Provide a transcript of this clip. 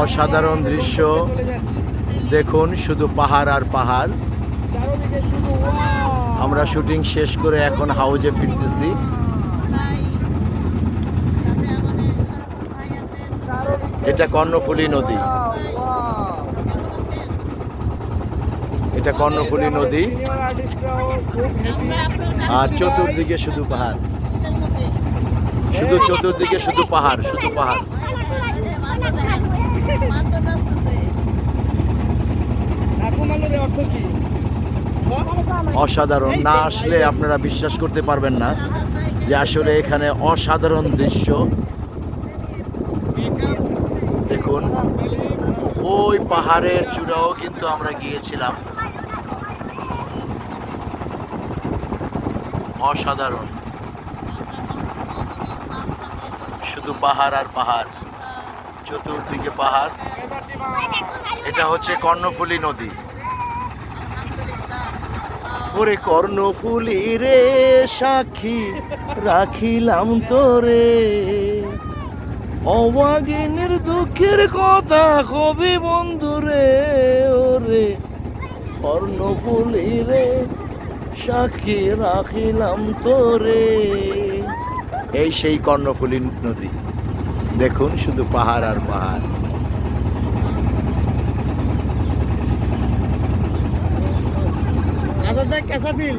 অসাধারণ দৃশ্য দেখুন, শুধু পাহাড় আর পাহাড়। আমরা শুটিং শেষ করে এখন হাউজে ফিরতেছি। এটা কর্ণফুলী নদী, এটা কর্ণফুলী নদী, আর চতুর্দিকে শুধু পাহাড়, শুধু চতুর্দিকে শুধু পাহাড়, শুধু পাহাড়। অসাধারণ, না আসলে আপনারা বিশ্বাস করতে পারবেন না যে আসলে এখানে অসাধারণ দৃশ্য। দেখুন, ওই পাহাড়ের চূড়াও কিন্তু আমরা গিয়েছিলাম। অসাধারণ, শুধু পাহাড় আর পাহাড়, চতুর্দিকে পাহাড়। এটা হচ্ছে কর্ণফুলী নদী। ওরে কর্ণফুলী রে সাক্ষী রাখিলাম তোরে, অভাগিনীর দুঃখের কথা কবি বন্ধুরে। ওরে কর্ণফুলী রে সাক্ষী রাখিলাম তোরে। এই সেই কর্ণফুলী নদী। দেখুন, শুধু পাহাড় আর পাহাড়। कैसा फील